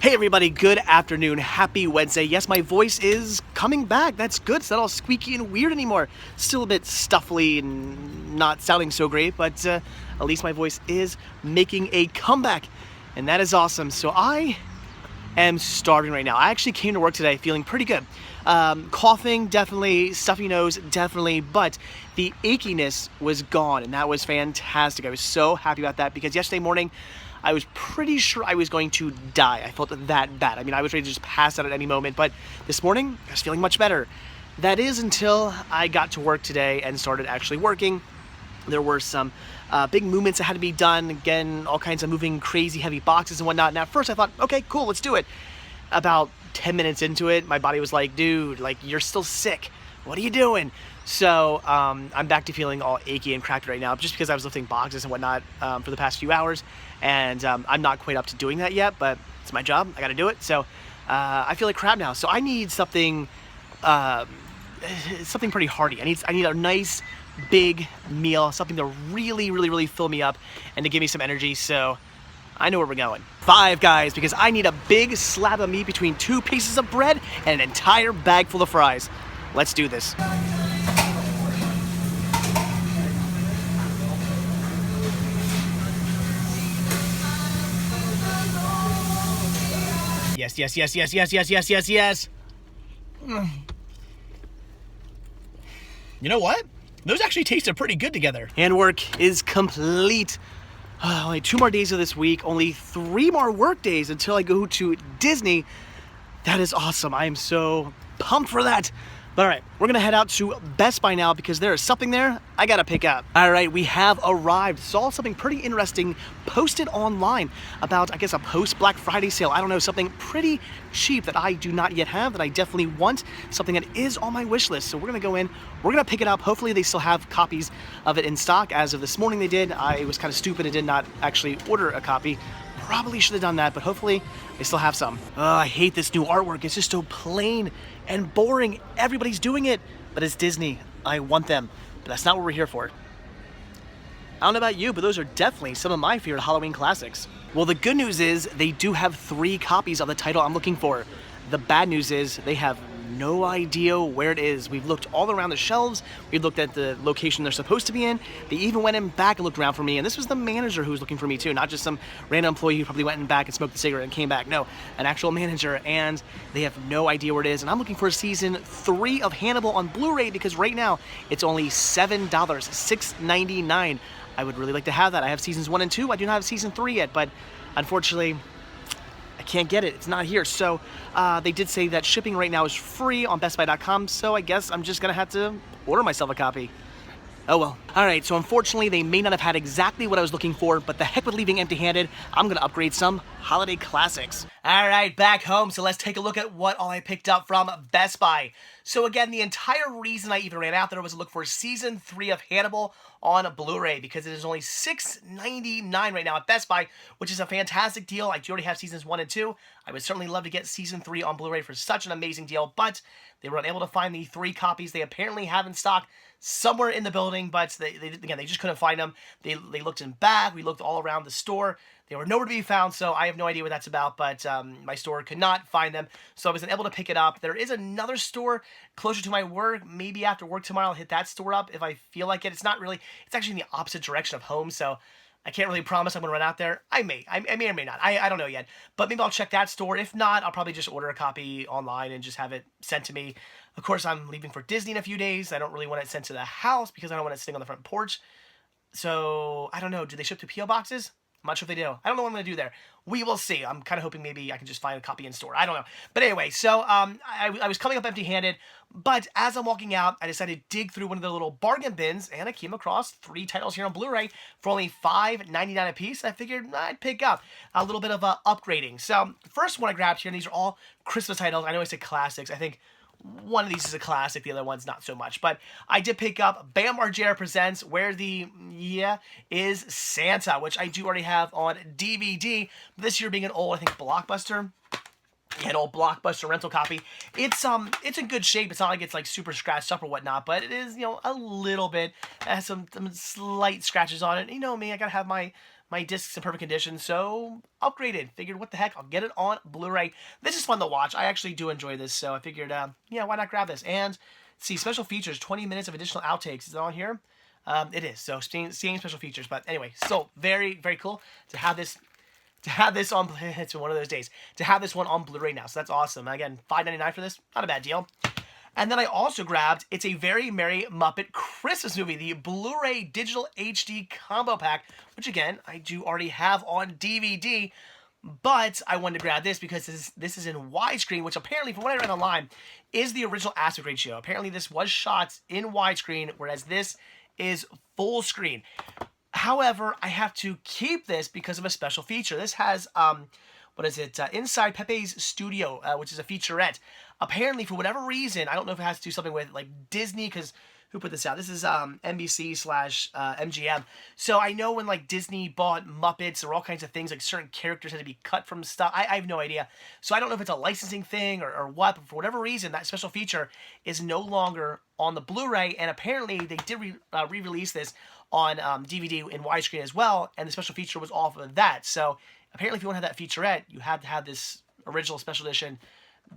Hey everybody, good afternoon, happy Wednesday. Yes, my voice is coming back, that's good, it's not all squeaky and weird anymore. Still a bit stuffly and not sounding so great, but at least my voice is making a comeback, and that is awesome. So I am starving right now. I actually came to work today feeling pretty good. Coughing, definitely, stuffy nose, definitely, but the achiness was gone, and that was fantastic. I was so happy about that because yesterday morning, I was pretty sure I was going to die. I felt that bad. I mean, I was ready to just pass out at any moment, but this morning, I was feeling much better. That is until I got to work today and started actually working. There were some big movements that had to be done. Again, all kinds of moving crazy heavy boxes and whatnot. And at first I thought, okay, cool, let's do it. About 10 minutes into it, my body was like, dude, like, you're still sick. What are you doing? So I'm back to feeling all achy and cracked right now, just because I was lifting boxes and whatnot for the past few hours. And I'm not quite up to doing that yet, but it's my job. I got to do it. So I feel like crap now. So I need something pretty hearty. I need a nice big meal, something to really fill me up and to give me some energy. So I know where we're going. Five Guys, because I need a big slab of meat between 2 pieces of bread and an entire bag full of fries. Let's do this. Yes. You know what? Those actually tasted pretty good together. And work is complete. Only 2 more days of this week, only 3 more work days until I go to Disney. That is awesome. I am so pumped for that. But all right, we're gonna head out to Best Buy now because there is something there I gotta pick up. All right, we have arrived. Saw something pretty interesting posted online about, I guess, a post-Black Friday sale. I don't know, something pretty cheap that I do not yet have that I definitely want, something that is on my wish list. So we're gonna go in, we're gonna pick it up. Hopefully they still have copies of it in stock. As of this morning they did. I was kind of stupid and did not actually order a copy. Probably should have done that, but hopefully they still have some. I hate this new artwork. It's just so plain and boring. Everybody's doing it, but it's Disney. I want them, but that's not what we're here for. I don't know about you, but those are definitely some of my favorite Halloween classics. Well, the good news is they do have 3 copies of the title I'm looking for. The bad news is they have no idea where it is. We've looked all around the shelves. We've looked at the location they're supposed to be in. They even went in back and looked around for me. And this was the manager who was looking for me too, not just some random employee who probably went in back and smoked a cigarette and came back. No, an actual manager, and they have no idea where it is. And I'm looking for season 3 of Hannibal on Blu-ray because right now it's only $7, $6.99. I would really like to have that. I have seasons 1 and 2. I do not have season 3 yet, but unfortunately, I can't get it. It's not here. So they did say that shipping right now is free on bestbuy.com, so I guess I'm just going to have to order myself a copy. Oh well. Alright, so unfortunately they may not have had exactly what I was looking for, but the heck with leaving empty-handed. I'm going to upgrade some holiday classics. Alright, back home, so let's take a look at what all I picked up from Best Buy. So again, the entire reason I even ran out there was to look for season 3 of Hannibal on a Blu-ray because it is only $6.99 right now at Best Buy, which is a fantastic deal. I do already have seasons 1 and 2. I would certainly love to get season 3 on Blu-ray for such an amazing deal, but they were unable to find the 3 copies they apparently have in stock somewhere in the building, but they just couldn't find them. They looked in back, we looked all around the store. They were nowhere to be found, so I have no idea what that's about, but my store could not find them, so I wasn't able to pick it up. There is another store closer to my work. Maybe after work tomorrow I'll hit that store up if I feel like it. It's actually in the opposite direction of home, so I can't really promise I'm going to run out there. I may or may not. I don't know yet. But maybe I'll check that store. If not, I'll probably just order a copy online and just have it sent to me. Of course, I'm leaving for Disney in a few days. I don't really want it sent to the house because I don't want it sitting on the front porch. So, I don't know. Do they ship to P.O. boxes? I'm not sure if they do. I don't know what I'm going to do there. We will see. I'm kind of hoping maybe I can just find a copy in store. I don't know. But anyway, so I was coming up empty-handed, but as I'm walking out, I decided to dig through one of the little bargain bins, and I came across 3 titles here on Blu-ray for only $5.99 a piece. I figured I'd pick up a little bit of upgrading. So the first one I grabbed here, and these are all Christmas titles. I know I said classics. I think one of these is a classic, the other one's not so much. But I did pick up Bam Margera Presents Where the Is Santa, which I do already have on DVD. This year being an old, I think, Blockbuster, Yeah, an old Blockbuster rental copy. It's in good shape. It's not like it's like super scratched up or whatnot, but it is, a little bit. It has some slight scratches on it. You know me, I gotta have my discs in perfect condition, so upgraded. Figured, what the heck, I'll get it on Blu-ray. This is fun to watch. I actually do enjoy this, so I figured, yeah, why not grab this? And see, special features, 20 minutes of additional outtakes. Is it on here? It is. So seeing special features, but anyway, so very, very cool to have this. On, it's been one of those days, to have this one on Blu-ray now, so that's awesome. Again, $5.99 for this, not a bad deal. And then I also grabbed It's a Very Merry Muppet Christmas Movie, the Blu-ray Digital HD Combo Pack, which again, I do already have on DVD, but I wanted to grab this because this is in widescreen, which apparently, from what I read online, is the original aspect ratio. Apparently, this was shot in widescreen, whereas this is full screen. However, I have to keep this because of a special feature. This has, what is it? Inside Pepe's Studio, which is a featurette. Apparently, for whatever reason, I don't know if it has to do something with like Disney, because who put this out? This is NBC/MGM. So I know when like Disney bought Muppets or all kinds of things, like certain characters had to be cut from stuff. I have no idea. So I don't know if it's a licensing thing or what, but for whatever reason, that special feature is no longer on the Blu-ray, and apparently they did re-release this on DVD in widescreen as well, and the special feature was off of that. So apparently if you want to have that featurette, you have to have this original special edition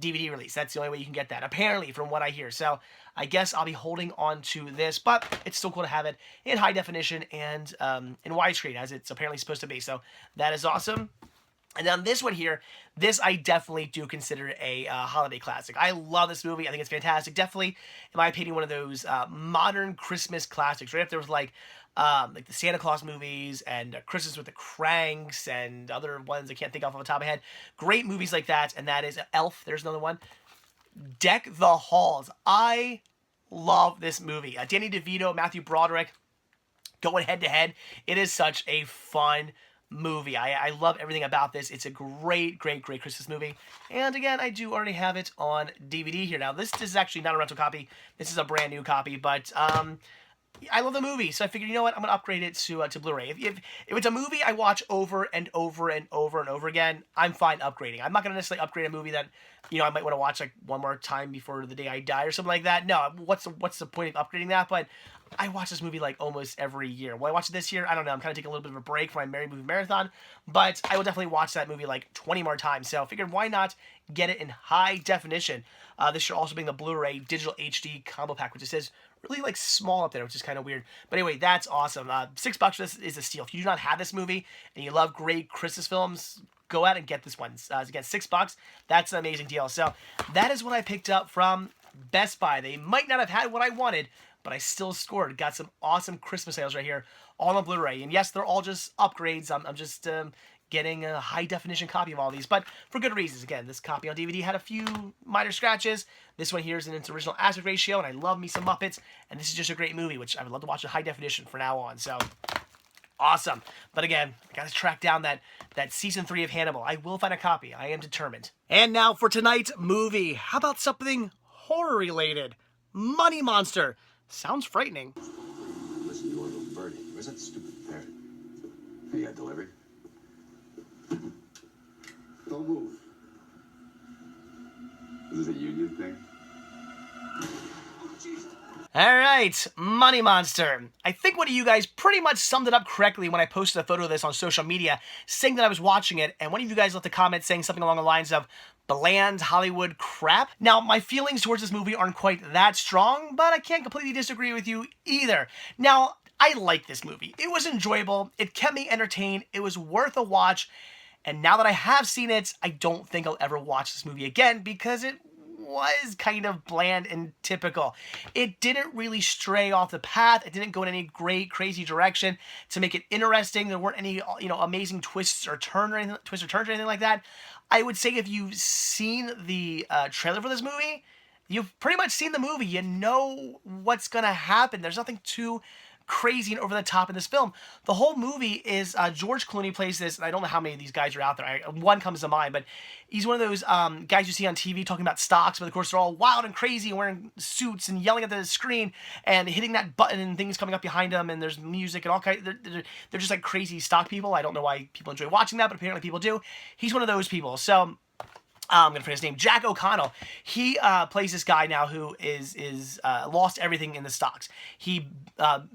DVD release. That's the only way you can get that, apparently, from what I hear. So I guess I'll be holding on to this, but it's still cool to have it in high definition and in widescreen, as it's apparently supposed to be. So that is awesome. And then this one here, this I definitely do consider a holiday classic. I love this movie. I think it's fantastic. Definitely, in my opinion, one of those modern Christmas classics. Right up there with like the Santa Claus movies and Christmas with the Cranks and other ones I can't think off the top of my head. Great movies like that, and that is Elf. There's another one. Deck the Halls. I love this movie. Danny DeVito, Matthew Broderick going head to head. It is such a fun movie. I love everything about this. It's a great, great, great Christmas movie. And again, I do already have it on DVD here. Now, this is actually not a rental copy. This is a brand new copy, but I love the movie, so I figured, you know what, I'm going to upgrade it to Blu-ray. If it's a movie I watch over and over and over and over again, I'm fine upgrading. I'm not going to necessarily upgrade a movie that, I might want to watch like one more time before the day I die or something like that. No, what's the point of upgrading that? But I watch this movie like almost every year. Will I watch it this year? I don't know. I'm kind of taking a little bit of a break from my Merry Movie Marathon, but I will definitely watch that movie like 20 more times. So I figured, why not get it in high definition? This should also be the Blu-ray Digital HD Combo Pack, which it says really like small up there, which is kind of weird. But anyway, that's awesome. $6 for this is a steal. If you do not have this movie and you love great Christmas films, go out and get this one. Again, $6. That's an amazing deal. So that is what I picked up from Best Buy. They might not have had what I wanted, but I still scored. Got some awesome Christmas sales right here, all on Blu-ray. And yes, they're all just upgrades. I'm just getting a high-definition copy of all these, but for good reasons. Again, this copy on DVD had a few minor scratches. This one here is in its original aspect ratio, and I love me some Muppets, and this is just a great movie, which I would love to watch in high definition from now on. So awesome. But again, I got to track down that season 3 of Hannibal. I will find a copy. I am determined. And now for tonight's movie. How about something horror-related? Money Monster. Sounds frightening. Listen to our little birdie. Where's that stupid parrot? Hey, you got delivery? Don't move. Is this a union thing? All right, Money Monster. I think one of you guys pretty much summed it up correctly when I posted a photo of this on social media, saying that I was watching it, and one of you guys left a comment saying something along the lines of bland Hollywood crap. Now, my feelings towards this movie aren't quite that strong, but I can't completely disagree with you either. Now, I like this movie. It was enjoyable. It kept me entertained. It was worth a watch. And now that I have seen it, I don't think I'll ever watch this movie again because it was kind of bland and typical. It didn't really stray off the path. It didn't go in any great, crazy direction to make it interesting. There weren't any, amazing twists or turns or anything like that. I would say if you've seen the trailer for this movie, you've pretty much seen the movie. You know what's gonna happen. There's nothing too crazy and over the top in this film. The whole movie is George Clooney plays this, and I don't know how many of these guys are out there. One comes to mind, but he's one of those guys you see on TV talking about stocks, but of course they're all wild and crazy and wearing suits and yelling at the screen and hitting that button and things coming up behind them, and there's music and all kinds. They're just like crazy stock people. I don't know why people enjoy watching that, but apparently people do. He's one of those people. So I'm gonna forget his name. Jack O'Connell. He plays this guy now who is lost everything in the stocks. He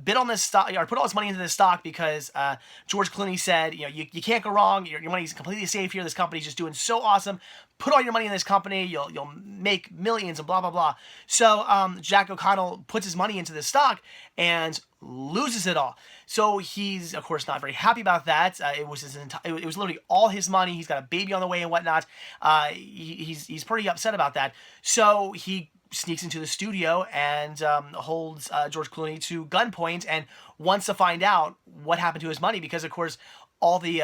bid on this stock or put all his money into this stock because George Clooney said, you can't go wrong. Your money's completely safe here. This company's just doing so awesome. Put all your money in this company. You'll make millions and blah blah blah. So Jack O'Connell puts his money into this stock and loses it all. So he's of course not very happy about that. It was literally all his money. He's got a baby on the way and whatnot. He's pretty upset about that. So he sneaks into the studio and holds George Clooney to gunpoint and wants to find out what happened to his money because of course all the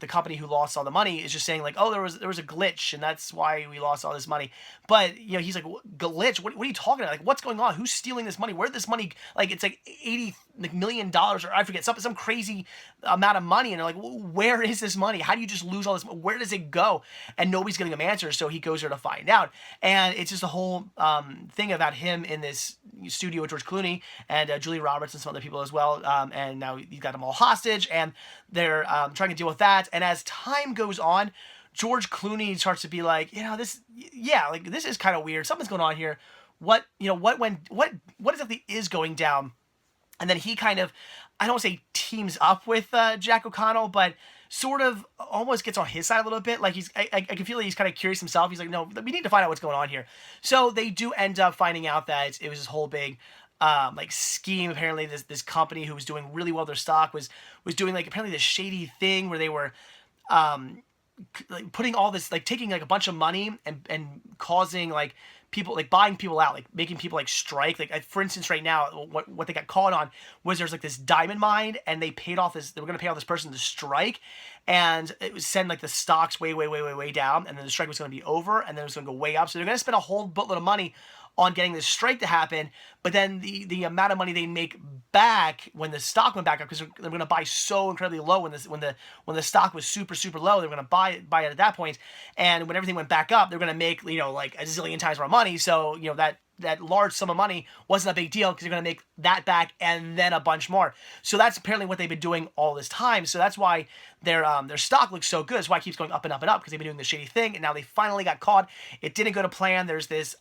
company who lost all the money is just saying like, oh, there was a glitch and that's why we lost all this money. But he's like, glitch? What are you talking about? Like, what's going on? Who's stealing this money? Where did this money? Like, it's like $80 million or I forget some crazy amount of money. And they're like, where is this money? How do you just lose all this? Where does it go? And nobody's giving him answers. So he goes there to find out. And it's just a whole thing about him in this studio with George Clooney and Julia Roberts and some other people as well. And now he's got them all hostage and they're trying to deal with that. And as time goes on, George Clooney starts to be like, this is kind of weird. Something's going on here. What exactly is going down? And then he kind of, I don't want to say teams up with Jack O'Connell, but sort of almost gets on his side a little bit. Like I can feel like he's kind of curious himself. He's like, no, we need to find out what's going on here. So they do end up finding out that it was this whole big scheme. Apparently this company who was doing really well with their stock was doing like apparently this shady thing where they were like putting all this, like taking like a bunch of money and causing like people, like buying people out, like making people like strike. Like for instance, right now, what they got caught on was there's like this diamond mine and they were going to pay off this person to strike and it was send like the stocks way down and then the strike was going to be over and then it was going to go way up. So they're going to spend a whole boatload of money on getting this strike to happen, but then the amount of money they make back when the stock went back up, because they're going to buy so incredibly low when the stock was super low, they're going to buy it at that point, and when everything went back up, they're going to make like a zillion times more money. So that large sum of money wasn't a big deal because you're going to make that back and then a bunch more. So that's apparently what they've been doing all this time. So that's why their stock looks so good. That's why it keeps going up and up and up because they've been doing this shady thing and now they finally got caught. It didn't go to plan. There's this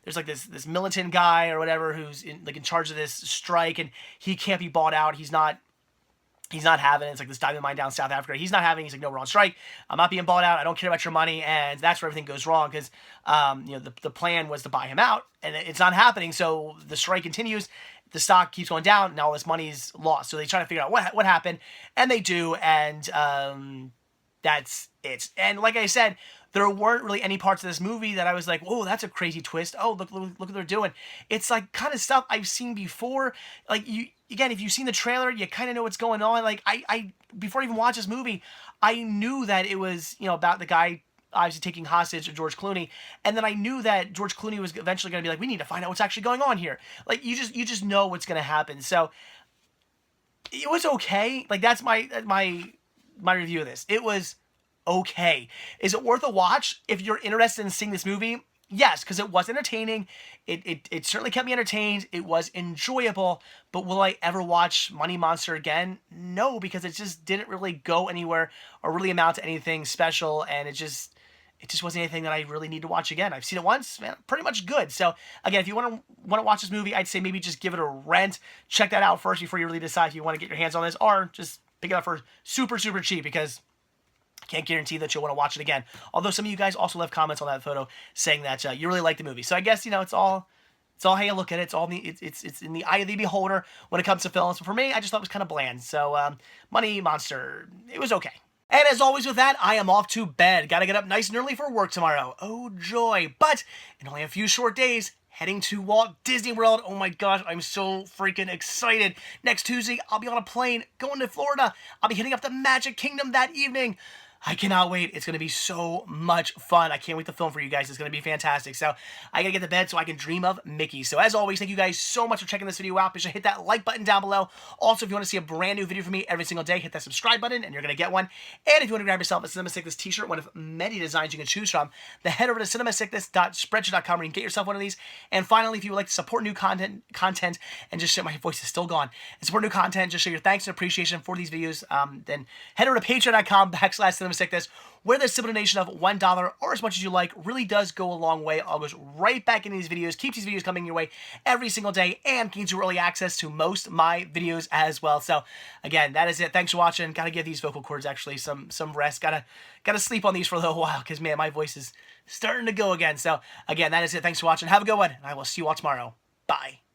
this militant guy or whatever who's in charge of this strike and he can't be bought out. He's not having it. It's like this diamond mine down South Africa. He's not having it. He's like, no, we're on strike. I'm not being bought out. I don't care about your money. And that's where everything goes wrong because, the plan was to buy him out and it's not happening. So the strike continues. The stock keeps going down and all this money's lost. So they try to figure out what happened and they do. And that's it. And like I said, there weren't really any parts of this movie that I was like, whoa, that's a crazy twist. Oh, look what they're doing. It's like kind of stuff I've seen before. Like again, if you've seen the trailer, you kind of know what's going on. Like I before I even watched this movie, I knew that it was, about the guy obviously taking hostage of George Clooney. And then I knew that George Clooney was eventually going to be like, we need to find out what's actually going on here. Like you just know what's going to happen. So it was okay. Like that's my review of this. It was okay. Is it worth a watch if you're interested in seeing this movie? Yes, because it was entertaining. It certainly kept me entertained. It was enjoyable. But will I ever watch Money Monster again? No, because it just didn't really go anywhere or really amount to anything special. And it just wasn't anything that I really need to watch again. I've seen it once, man, pretty much good. So again, if you want to watch this movie, I'd say maybe just give it a rent. Check that out first before you really decide if you want to get your hands on this, or just pick it up for super cheap because I can't guarantee that you'll want to watch it again. Although some of you guys also left comments on that photo saying that you really like the movie. So I guess it's all how you look at it. It's in the eye of the beholder when it comes to films. But for me, I just thought it was kind of bland. So Money Monster, it was okay. And as always with that, I am off to bed. Gotta get up nice and early for work tomorrow. Oh joy. But in only a few short days, heading to Walt Disney World. Oh my gosh, I'm so freaking excited. Next Tuesday, I'll be on a plane going to Florida. I'll be hitting up the Magic Kingdom that evening. I cannot wait. It's going to be so much fun. I can't wait to film for you guys. It's going to be fantastic. So I got to get to bed so I can dream of Mickey. So as always, thank you guys so much for checking this video out. Be sure to hit that like button down below. Also, if you want to see a brand new video from me every single day, hit that subscribe button and you're going to get one. And if you want to grab yourself a Cinema Sickness t-shirt, one of many designs you can choose from, then head over to cinemasickness.spreadshirt.com where you can get yourself one of these. And finally, if you would like to support new content and just show my voice is still gone, and support new content, just show your thanks and appreciation for these videos, then head over to patreon.com/cinemasickness sickness, where the simple donation of $1 or as much as you like really does go a long way. All goes right back into these videos, keeps these videos coming your way every single day, and gains you early access to most of my videos as well. So again, that is it. Thanks for watching. Gotta give these vocal cords actually some rest. Gotta sleep on these for a little while, because man, my voice is starting to go again. So again, that is it. Thanks for watching. Have a good one, and I will see you all tomorrow. Bye.